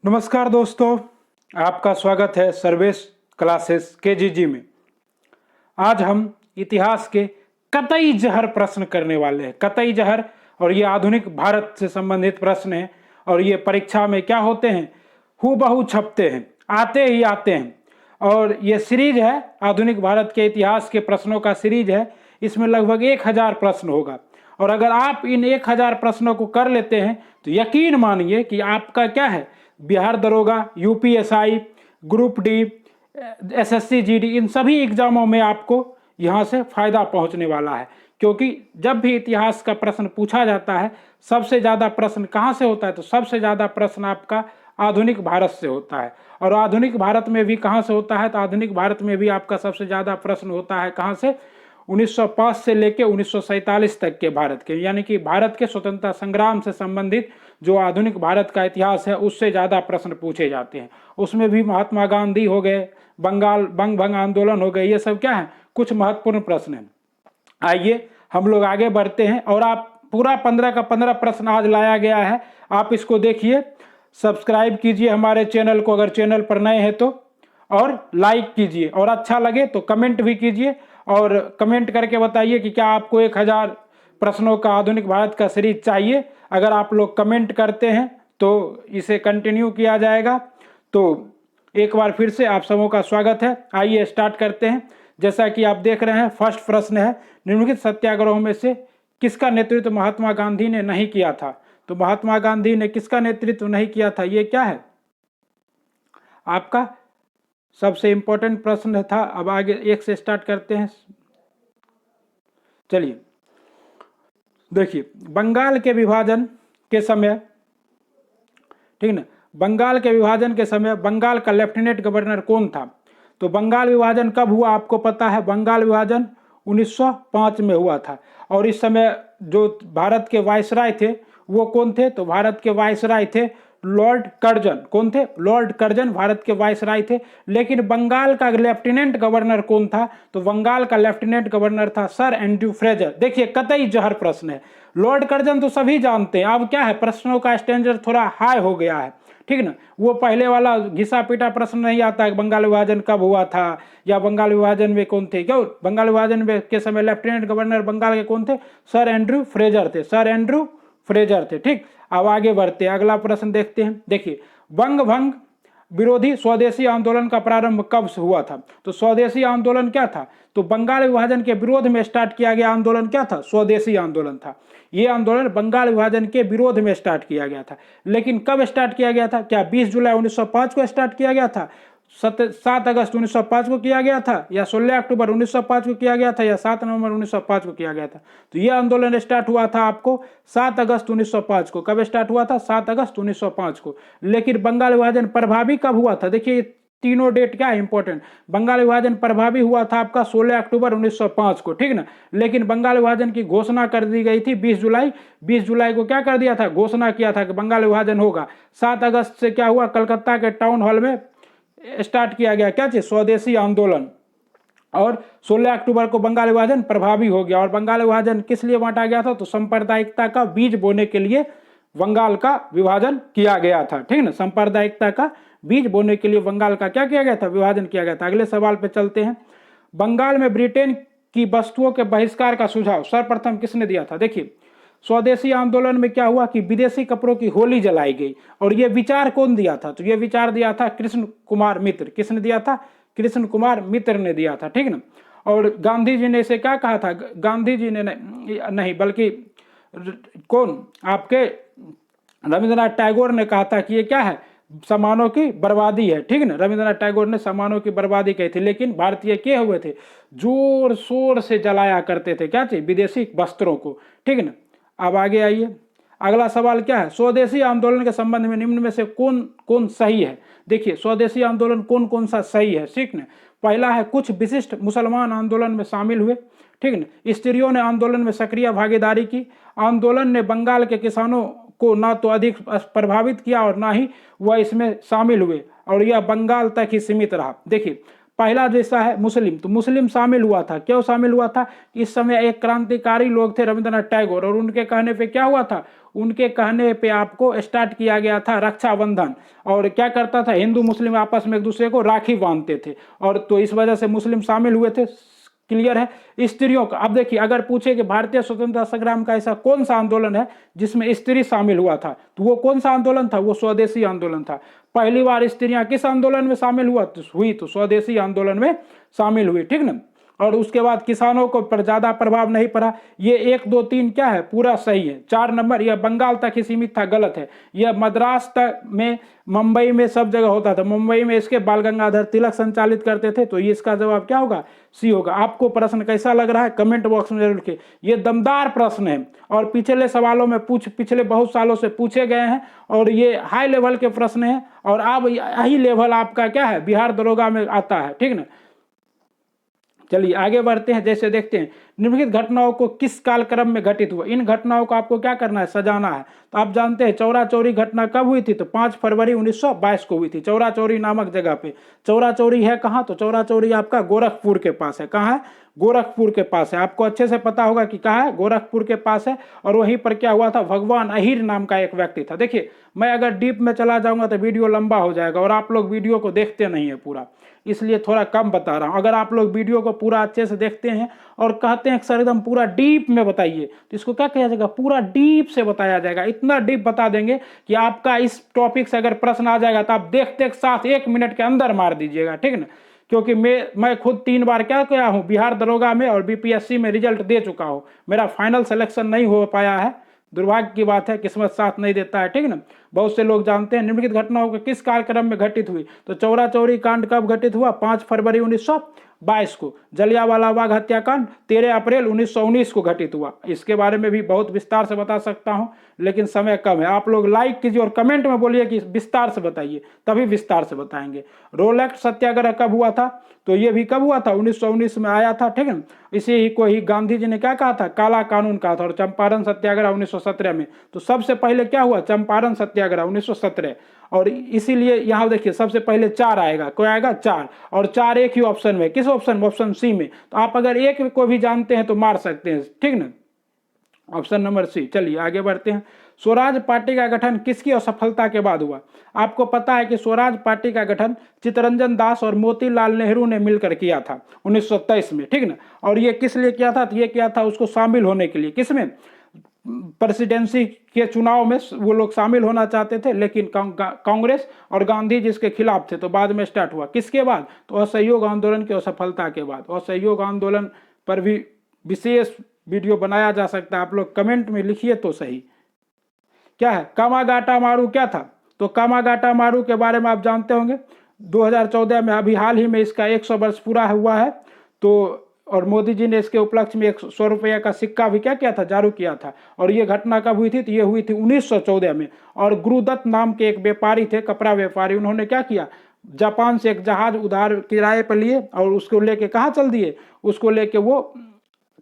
नमस्कार दोस्तों, आपका स्वागत है सर्वेश क्लासेस केजीजी में। आज हम इतिहास के कतई जहर प्रश्न करने वाले हैं। कतई जहर, और ये आधुनिक भारत से संबंधित प्रश्न हैं और ये परीक्षा में क्या होते हैं, हूबहू छपते हैं, आते ही आते हैं। और ये सीरीज है, आधुनिक भारत के इतिहास के प्रश्नों का सीरीज है। इसमें लगभग 1000 प्रश्न होगा और अगर आप इन 1000 प्रश्नों को कर लेते हैं तो यकीन मानिए कि आपका क्या है, बिहार दरोगा, UPSI, group D, SSC GD, इन सभी एग्जामों में आपको यहाँ से फायदा पहुँचने वाला है। क्योंकि जब भी इतिहास का प्रश्न पूछा जाता है, सबसे ज़्यादा प्रश्न कहाँ से होता है, तो सबसे ज़्यादा प्रश्न आपका आधुनिक भारत से होता है। और आधुनिक भारत में भी कहाँ से होता है, तो आधुनिक भारत में भी आपका सबसे ज़्यादा प्रश्न होता है कहाँ से, 1905 से लेकर 1947 तक के भारत के, यानी कि भारत के स्वतंत्रता संग्राम से संबंधित जो आधुनिक भारत का इतिहास है उससे ज़्यादा प्रश्न पूछे जाते हैं। उसमें भी महात्मा गांधी हो गए, बंगाल बंग भंग आंदोलन हो गए, ये सब क्या है, कुछ महत्वपूर्ण प्रश्न हैं। आइए हम लोग आगे बढ़ते हैं और आप पूरा 15 का 15 प्रश्न आज लाया गया है, आप इसको देखिए, सब्सक्राइब कीजिए हमारे चैनल को अगर चैनल पर नए हैं तो, और लाइक कीजिए, और अच्छा लगे तो कमेंट भी कीजिए और कमेंट करके बताइए कि क्या आपको 1000 प्रश्नों का आधुनिक भारत का सीरीज चाहिए। अगर आप लोग कमेंट करते हैं तो इसे कंटिन्यू किया जाएगा। तो एक बार फिर से आप सबों का स्वागत है। आइए स्टार्ट करते हैं। जैसा कि आप देख रहे हैं, फर्स्ट प्रश्न है, निम्नलिखित सत्याग्रहों में से किसका नेतृत्व महात्मा गांधी ने नहीं किया था। तो महात्मा गांधी ने किसका नेतृत्व नहीं किया था, ये क्या है, आपका सबसे इंपॉर्टेंट प्रश्न था। अब आगे एक से स्टार्ट करते हैं। चलिए देखिए, बंगाल के विभाजन के समय, ठीक ना, बंगाल के विभाजन के समय बंगाल का लेफ्टिनेंट गवर्नर कौन था। तो बंगाल विभाजन कब हुआ आपको पता है, बंगाल विभाजन 1905 में हुआ था। और इस समय जो भारत के वायसराय थे वो कौन थे, तो भारत के वायसराय थे लॉर्ड कर्जन। कौन थे, लॉर्ड कर्जन भारत के वायसराय थे। लेकिन बंगाल का लेफ्टिनेंट गवर्नर कौन था, तो बंगाल का लेफ्टिनेंट गवर्नर था सर एंड्रयू फ्रेजर। देखिए कतई जहर प्रश्न है, लॉर्ड कर्जन तो सभी जानते हैं। अब क्या है, प्रश्नों का स्टैंडर्ड थोड़ा हाई हो गया है, ठीक ना। वो पहले वाला घिसा पीटा प्रश्न नहीं आता है, बंगाल विभाजन कब हुआ था या बंगाल विभाजन में कौन थे। क्यों, बंगाल विभाजन के समय लेफ्टिनेंट गवर्नर बंगाल के कौन थे, सर एंड्रयू फ्रेजर थे, सर एंड्रयू फ्रेजर थे। ठीक, अब आगे बढ़ते हैं, अगला प्रश्न देखते हैं। देखिए, बंग भंग विरोधी स्वदेशी आंदोलन का प्रारंभ कब से हुआ था। तो स्वदेशी आंदोलन क्या था, तो बंगाल विभाजन के विरोध में स्टार्ट किया गया आंदोलन क्या था, स्वदेशी आंदोलन था। ये आंदोलन बंगाल विभाजन के विरोध में स्टार्ट किया गया था। लेकिन कब स्टार्ट किया गया था, क्या 20 जुलाई 1905 को स्टार्ट किया गया था, 7 अगस्त 1905 को किया गया था, या 16 अक्टूबर 1905 को किया गया था, या 7 नवंबर 1905 को किया गया था। तो यह आंदोलन स्टार्ट हुआ था आपको 7 अगस्त 1905 को। कब स्टार्ट हुआ था, 7 अगस्त 1905 को। लेकिन बंगाल विभाजन प्रभावी कब हुआ था, देखिए तीनों डेट क्या है इंपॉर्टेंट। बंगाल विभाजन प्रभावी हुआ था आपका 16 अक्टूबर 1905 को, ठीक ना। लेकिन बंगाल विभाजन की घोषणा कर दी गई थी 20 जुलाई। 20 जुलाई को क्या कर दिया था, घोषणा किया था कि बंगाल विभाजन होगा। 7 अगस्त से क्या हुआ, कलकत्ता के टाउन हॉल में स्टार्ट किया गया क्या चीज, स्वदेशी आंदोलन। और 16 अक्टूबर को बंगाल विभाजन प्रभावी हो गया। और बंगाल विभाजन किस लिए बांटा गया था, तो सांप्रदायिकता का बीज बोने के लिए बंगाल का विभाजन किया गया था, ठीक ना। सांप्रदायिकता का बीज बोने के लिए बंगाल का क्या किया गया था, विभाजन किया गया था। अगले सवाल पे चलते हैं। बंगाल में ब्रिटेन की वस्तुओं के बहिष्कार का सुझाव सर्वप्रथम किसने दिया था। देखिए, स्वदेशी आंदोलन में क्या हुआ कि विदेशी कपड़ों की होली जलाई गई। और यह विचार कौन दिया था, तो यह विचार दिया था कृष्ण कुमार मित्र। किसने दिया था, कृष्ण कुमार मित्र ने दिया था, ठीक ना। और गांधी जी ने इसे क्या कहा था, गांधी जी ने नहीं बल्कि कौन, आपके रविंद्रनाथ टैगोर ने कहा था कि ये क्या है, सामानों की बर्बादी है, ठीक ना। रविंद्रनाथ टैगोर ने सामानों की बर्बादी कही थी। लेकिन भारतीय क्या हुए थे, जोर शोर से जलाया करते थे क्या चाहिए, विदेशी वस्त्रों को, ठीक ना। अब आगे आइए, अगला सवाल क्या है, स्वदेशी आंदोलन के संबंध में निम्न में से कौन कौन सही है। देखिए, स्वदेशी आंदोलन कौन कौन सा सही है, ठीक ना। पहला है, कुछ विशिष्ट मुसलमान आंदोलन में शामिल हुए, ठीक ना। स्त्रियों ने आंदोलन में सक्रिय भागीदारी की। आंदोलन ने बंगाल के किसानों को ना तो अधिक प्रभावित किया और ना ही वह इसमें शामिल हुए, और यह बंगाल तक ही सीमित रहा। देखिए, पहला जैसा है मुस्लिम, तो मुस्लिम शामिल हुआ था। क्यों शामिल हुआ था, इस समय एक क्रांतिकारी लोग थे रविंद्रनाथ टैगोर, और उनके कहने पे क्या हुआ था, उनके कहने पे आपको स्टार्ट किया गया था रक्षाबंधन। और क्या करता था, हिंदू मुस्लिम आपस में एक दूसरे को राखी बांधते थे, और तो इस वजह से मुस्लिम शामिल हुए थे। क्लियर है। स्त्रियों का, अब देखिए अगर पूछे कि भारतीय स्वतंत्रता संग्राम का ऐसा कौन सा आंदोलन है जिसमें स्त्री शामिल हुआ था, तो वो कौन सा आंदोलन था, वो स्वदेशी आंदोलन था। पहली बार स्त्रियां किस आंदोलन में शामिल हुई तो स्वदेशी आंदोलन में शामिल हुई, ठीक ना। और उसके बाद किसानों को पर ज्यादा प्रभाव नहीं पड़ा। ये 1 2 3 क्या है, पूरा सही है। 4 नंबर यह बंगाल तक ही सीमित था, गलत है। यह मद्रास तक में, मुंबई में, सब जगह होता था। मुंबई में इसके बाल गंगाधर तिलक संचालित करते थे। तो ये इसका जवाब क्या होगा, सी होगा। आपको प्रश्न कैसा लग रहा है कमेंट बॉक्स में जरूर लिखिए। ये दमदार प्रश्न है और पिछले सवालों में पिछले बहुत सालों से पूछे गए हैं, और ये हाई लेवल के प्रश्न हैं। और अब यही लेवल आपका क्या है, बिहार दरोगा में आता है, ठीक ना। चलिए आगे बढ़ते हैं। जैसे देखते हैं, निम्नलिखित घटनाओं को किस कालक्रम में घटित हुआ। इन घटनाओं को आपको क्या करना है, सजाना है। तो आप जानते हैं चौरा चौरी घटना कब हुई थी, तो 5 फरवरी 1922 को हुई थी, चौरा चौरी नामक जगह पे। चौरा चौरी है कहाँ, तो चौरा चौरी आपका गोरखपुर के पास है। कहाँ है, गोरखपुर के पास है। आपको अच्छे से पता होगा कि कहाँ है, गोरखपुर के पास है। और वहीं पर क्या हुआ था, भगवान अहिर नाम का एक व्यक्ति था। देखिए मैं अगर डीप में चला जाऊंगा तो वीडियो लंबा हो जाएगा, और आप लोग वीडियो को देखते नहीं है पूरा, इसलिए थोड़ा कम बता रहा हूं। अगर आप लोग वीडियो को पूरा अच्छे से देखते हैं और कहते हैं सर एकदम पूरा डीप में बताइए, तो इसको क्या कहा जाएगा, पूरा डीप से बताया जाएगा। इतना डीप बता देंगे कि आपका इस टॉपिक से अगर प्रश्न आ जाएगा तो आप देखते साथ 1 मिनट के अंदर मार दीजिएगा, ठीक ना। क्योंकि मैं खुद 3 बार क्या किया हूं, बिहार दरोगा में और बीपीएससी में रिजल्ट दे चुका हूं। मेरा फाइनल सिलेक्शन नहीं हो पाया है, दुर्भाग्य की बात है, किस्मत साथ नहीं देता है, ठीक ना। बहुत से लोग जानते हैं। निम्नलिखित घटनाओं को किस कार्यक्रम में घटित हुई, तो चौरा चौरी कांड कब घटित हुआ, 5 फरवरी 1922 को। जलियांवाला बाग हत्याकांड 13 अप्रैल 1919 को घटित हुआ। इसके बारे में भी बहुत विस्तार से बता सकता हूं, लेकिन समय कम है। आप लोग लाइक कीजिए और कमेंट में बोलिए कि विस्तार से बताइए, तभी विस्तार से बताएंगे। रोलेक्ट सत्याग्रह कब हुआ था, तो ये भी कब हुआ था, 1919 में आया था, ठीक है। इसी ही को ही गांधी जी ने क्या कहा था, काला कानून कहा था। और चंपारण सत्याग्रह 1917 में। तो सबसे पहले क्या हुआ, चंपारण सत्याग्रह 1917। और इसीलिए यहाँ देखिए सबसे पहले 4 आएगा, क्या आएगा, 4। और 4 एक ही ऑप्शन में, किस ऑप्शन में, ऑप्शन सी में। तो आप अगर एक को भी जानते हैं तो मार सकते हैं, ठीक ना, ऑप्शन नंबर सी। चलिए आगे बढ़ते हैं। स्वराज पार्टी का गठन किसकी असफलता के बाद हुआ। आपको पता है कि स्वराज पार्टी का गठन चित्तरंजन दास और मोतीलाल नेहरू ने मिलकर किया था 1923 में, ठीक ना। और ये किस लिए किया था, तो ये किया था उसको शामिल होने के लिए, किसमें, प्रेसिडेंसी के चुनाव में वो लोग शामिल होना चाहते थे, लेकिन कांग्रेस और गांधी जी इसके खिलाफ थे। तो बाद में स्टार्ट हुआ किसके बाद, तो असहयोग आंदोलन की असफलता के बाद। असहयोग आंदोलन पर भी विशेष वीडियो बनाया जा सकता है, आप लोग कमेंट में लिखिए तो सही। क्या है, कामागाटा मारू क्या था, तो कामागाटा मारू के बारे में आप जानते होंगे। 2014 में अभी हाल ही में इसका 100 वर्ष पूरा हुआ है। तो और मोदी जी ने इसके उपलक्ष्य में 100 रुपया का सिक्का भी क्या किया था, जारी किया था। और ये घटना कब हुई थी, तो ये हुई थी 1914 में। और गुरुदत्त नाम के एक व्यापारी थे, कपड़ा व्यापारी, उन्होंने क्या किया, जापान से एक जहाज उधार किराए पर लिए और उसको लेके कहाँ चल दिए, उसको लेके वो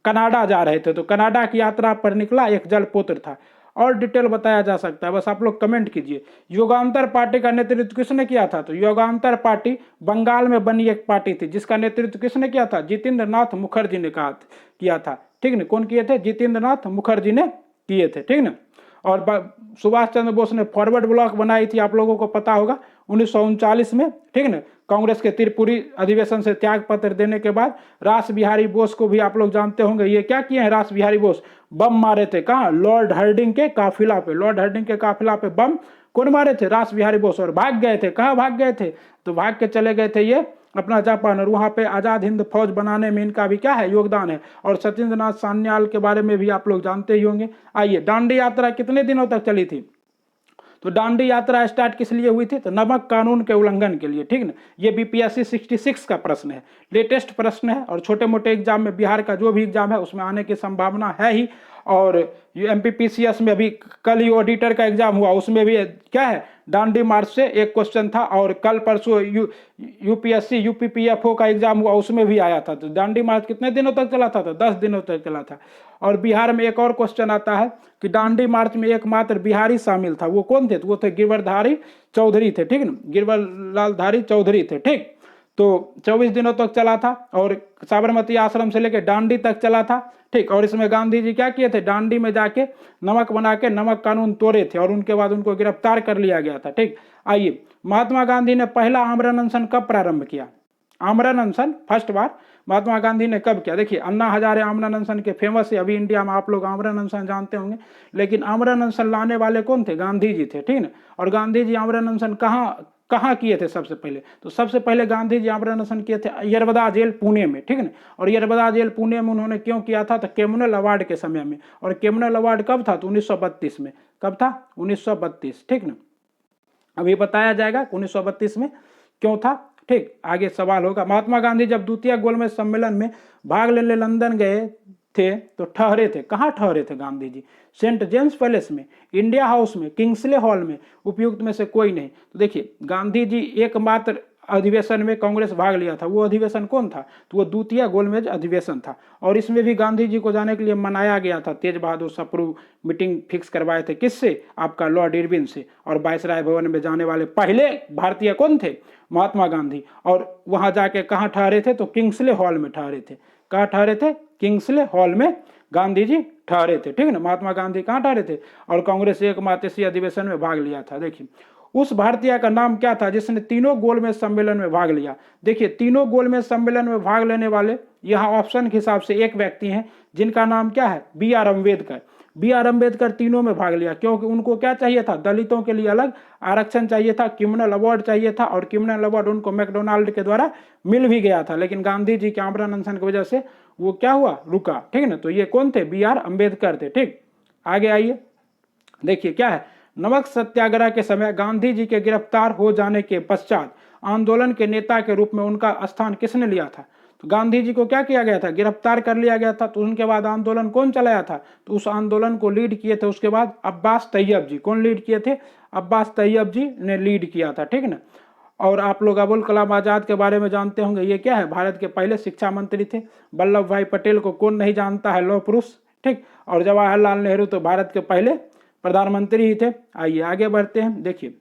कनाडा जा रहे थे। तो कनाडा की यात्रा पर निकला एक जलपुत्र था। और डिटेल बताया जा सकता है, बस आप लोग कमेंट कीजिए। योगांतर पार्टी का नेतृत्व किसने किया था, तो योगांतर पार्टी बंगाल में बनी एक पार्टी थी, जिसका नेतृत्व किसने किया था, जितेंद्र नाथ मुखर्जी ने किया था, ठीक ना। कौन किए थे, जितेंद्र नाथ मुखर्जी ने किए थे, ठीक ना। और सुभाष चंद्र बोस ने फॉरवर्ड ब्लॉक बनाई थी, आप लोगों को पता होगा, 1939 में, ठीक ना। कांग्रेस के त्रिपुरी अधिवेशन से त्याग पत्र देने के बाद रास बिहारी बोस को भी आप लोग जानते होंगे। ये क्या किए हैं रास बिहारी बोस, बम मारे थे, कहाँ, लॉर्ड हार्डिंग के काफिला पे। लॉर्ड हार्डिंग के काफिला पे बम कौन मारे थे, रास बिहारी बोस। और भाग गए थे, कहाँ भाग गए थे, तो भाग के चले गए थे ये अपना जापान। और वहां पे आजाद हिंद फौज बनाने में इनका भी क्या है, योगदान है। और सत्येंद्र नाथ सान्याल के बारे में भी आप लोग जानते ही होंगे। आइए, दांडी यात्रा कितने दिनों तक चली थी, तो दांडी यात्रा स्टार्ट किस लिए हुई थी, तो नमक कानून के उल्लंघन के लिए, ठीक ना। ये बीपीएससी 66 का प्रश्न है, लेटेस्ट प्रश्न है। और छोटे मोटे एग्जाम में, बिहार का जो भी एग्जाम है उसमें आने की संभावना है ही। और एमपीपीसीएस में अभी कल ही ऑडिटर का एग्जाम हुआ, उसमें भी क्या है, दांडी मार्च से एक क्वेश्चन था। और कल परसों यूपीएससी यूपीपीएफओ का एग्जाम हुआ, उसमें भी आया था। तो दांडी मार्च कितने दिनों तक चला था, तो 10 दिनों तक चला था। और बिहार में एक और क्वेश्चन आता है कि दांडी मार्च में एकमात्र बिहारी शामिल था, वो कौन थे, तो वो थे गिरवरधारी चौधरी थे, ठीक ना, गिरवरलाल धारी चौधरी थे, ठीक। तो 24 दिनों तक चला था और साबरमती आश्रम से लेकर डांडी तक चला था, ठीक। और इसमें गांधी जी क्या किए थे, डांडी में जाके नमक बना के नमक कानून तोड़े थे और उनके बाद उनको गिरफ्तार कर लिया गया था, ठीक। आइए, महात्मा गांधी ने पहला आमरण अनशन कब प्रारंभ किया? आमरण अनशन फर्स्ट बार महात्मा गांधी ने कब किया? देखिए, अन्ना हजारे आमरण अनशन के फेमस है, अभी इंडिया में आप लोग आमरण अनशन जानते होंगे, लेकिन आमरण अनशन लाने वाले कौन थे? गांधी जी थे, ठीक ना। और गांधी जी आमरण अनशन कहाँ किए थे सबसे पहले? तो सबसे पहले गांधी जी आमरण अनशन किए थे यरबदा जेल पुणे में, ठीक ना। और यरबदा जेल पुणे में उन्होंने क्यों किया था? तो कैमुनल अवार्ड के समय में। और कैमुनल अवार्ड कब था? तो 1932 में। कब था? 1932, ठीक ना। अभी बताया जाएगा 1932 में क्यों था, ठीक। आगे सवाल होगा। महात्मा गांधी जब द्वितीय गोलमेज सम्मेलन में भाग लेने लंदन गए थे तो ठहरे थे, कहाँ ठहरे थे Gandhi ji? Saint James palace में, इंडिया हाउस में, किंग्सले हॉल में, उपयुक्त में से कोई नहीं। तो देखिए, गांधी जी एकमात्र अधिवेशन में कांग्रेस भाग लिया था, वो अधिवेशन कौन था? तो वो द्वितीय गोलमेज अधिवेशन था। और इसमें भी गांधी जी को जाने के लिए मनाया गया था। तेज बहादुर सप्रू मीटिंग फिक्स करवाए थे, किससे? आपका लॉर्ड इरविन से। और वायसराय भवन में जाने वाले पहले भारतीय कौन थे? महात्मा गांधी। और वहां जाके कहाँ ठहरे थे? तो किंग्सले हॉल में ठहरे थे। कहाँ ठहरे थे? किंग्सले हॉल में गांधी जी ठहरे थे, ठीक है ना। महात्मा गांधी कहाँ ठहरे थे? और कांग्रेस एकमात्र इसी अधिवेशन में भाग लिया था। देखिए, उस भारतीय का नाम क्या था जिसने तीनों गोलमेज सम्मेलन में भाग लिया? देखिए, तीनों गोलमेज सम्मेलन में भाग लेने वाले यहाँ ऑप्शन के हिसाब से एक व्यक्ति हैं जिनका नाम क्या है? B R Ambedkar. B R Ambedkar तीनों में भाग लिया क्योंकि उनको क्या चाहिए था? दलितों के लिए अलग आरक्षण चाहिए था, क्रिमिनल अवार्ड चाहिए था, और क्रिमिनल अवार्ड उनको मैकडोनाल्ड के द्वारा मिल भी गया था। लेकिन गांधी जी के आमरण अनशन की वजह से वो क्या हुआ? रुका, ठीक है ना। तो ये कौन थे? बी आर अम्बेडकर थे, ठीक। आगे आइए, देखिए क्या है। नमक सत्याग्रह के समय गांधी जी के गिरफ्तार हो जाने के पश्चात आंदोलन के नेता के रूप में उनका स्थान किसने लिया था? तो गांधी जी को क्या किया गया था? गिरफ्तार कर लिया गया था। तो उनके बाद आंदोलन कौन चलाया था? तो उस आंदोलन को लीड किए थे उसके बाद अब्बास तैयब जी। कौन लीड किए थे? अब्बास तैयब जी ने लीड किया था, ठीक ना। और आप लोग अबुल कलाम आजाद के बारे में जानते होंगे, ये क्या है? भारत के पहले शिक्षा मंत्री थे। वल्लभ भाई पटेल को कौन नहीं जानता है? लौह पुरुष, ठीक। और जवाहरलाल नेहरू तो भारत के पहले प्रधानमंत्री ही थे। आइए आगे बढ़ते हैं। देखिए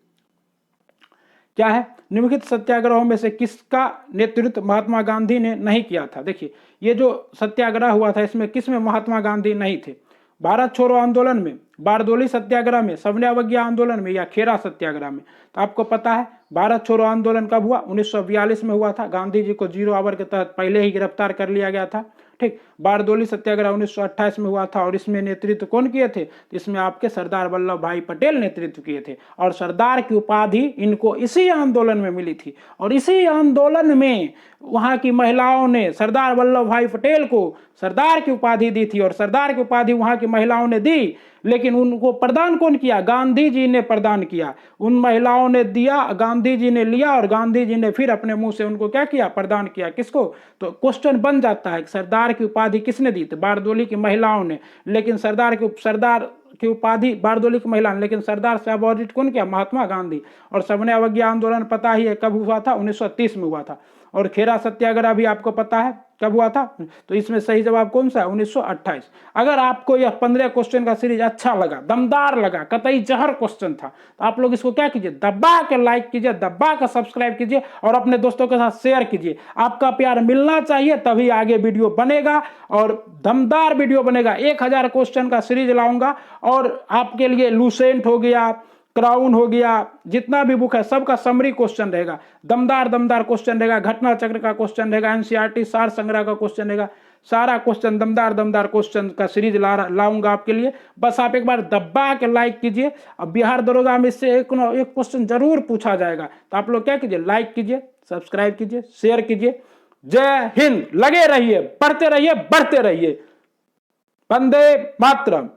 क्या है, निम्नलिखित सत्याग्रहों में से किसका नेतृत्व महात्मा गांधी ने नहीं किया था? देखिए, ये जो सत्याग्रह हुआ था इसमें किसमें महात्मा गांधी नहीं थे? भारत छोड़ो आंदोलन में, बारदोली सत्याग्रह में, सविनय अवज्ञा आंदोलन में, या खेरा सत्याग्रह में? तो आपको पता है भारत छोड़ो आंदोलन कब हुआ? 1942 में हुआ था। गांधी जी को 0 आवर के तहत पहले ही गिरफ्तार कर लिया गया था, ठीक। बारदोली सत्याग्रह 1928 में हुआ था और इसमें नेतृत्व कौन किए थे? इसमें आपके सरदार वल्लभ भाई पटेल नेतृत्व किए थे। और सरदार की उपाधि इनको इसी आंदोलन में मिली थी। और इसी आंदोलन में वहां की महिलाओं ने सरदार वल्लभ भाई पटेल को सरदार की उपाधि दी थी। और सरदार की उपाधि वहां की महिलाओं ने दी, लेकिन उनको प्रदान कौन किया? गांधी जी ने प्रदान किया। उन महिलाओं ने दिया, गांधी जी ने लिया, और गांधी जी ने फिर अपने मुंह से उनको क्या किया? प्रदान किया। किसको? तो क्वेश्चन बन जाता है सरदार की उपाधि किसने दी? तो बारदोली की महिलाओं ने। लेकिन सरदार की उपाधि बारदोली की महिला ने, लेकिन सरदार से अबॉर्डिट कौन किया? महात्मा गांधी। और सविनय अवज्ञा आंदोलन पता ही है कब हुआ था? 1930 में हुआ था। और खेरा सत्याग्रह भी आपको पता है कब हुआ था? तो इसमें सही जवाब कौन सा है? 1928। अगर आपको यह 15 क्वेश्चन का सीरीज अच्छा लगा, दमदार लगा, कतई जहर क्वेश्चन था, तो आप लोग इसको क्या कीजिए? दबा के लाइक कीजिए, दबा के सब्सक्राइब कीजिए और अपने दोस्तों के साथ शेयर कीजिए। आपका प्यार मिलना चाहिए, तभी आगे वीडियो बनेगा और दमदार वीडियो बनेगा। 1000 क्वेश्चन का सीरीज लाऊंगा और आपके लिए लूसेंट हो गया, क्राउन हो गया, जितना भी बुक है सबका समरी क्वेश्चन रहेगा। दमदार क्वेश्चन रहेगा, घटना चक्र का क्वेश्चन रहेगा, एनसीईआरटी सार संग्रह का क्वेश्चन रहेगा। सारा क्वेश्चन दमदार क्वेश्चन का सीरीज लाऊंगा आपके लिए। बस आप एक बार दबा के लाइक कीजिए। अब बिहार दरोगा में इससे एक क्वेश्चन जरूर पूछा जाएगा, तो आप लोग क्या कीजिए? लाइक कीजिए, सब्सक्राइब कीजिए, शेयर कीजिए। जय हिंद। लगे रहिए, पढ़ते रहिए, बढ़ते रहिए। वंदे मातरम।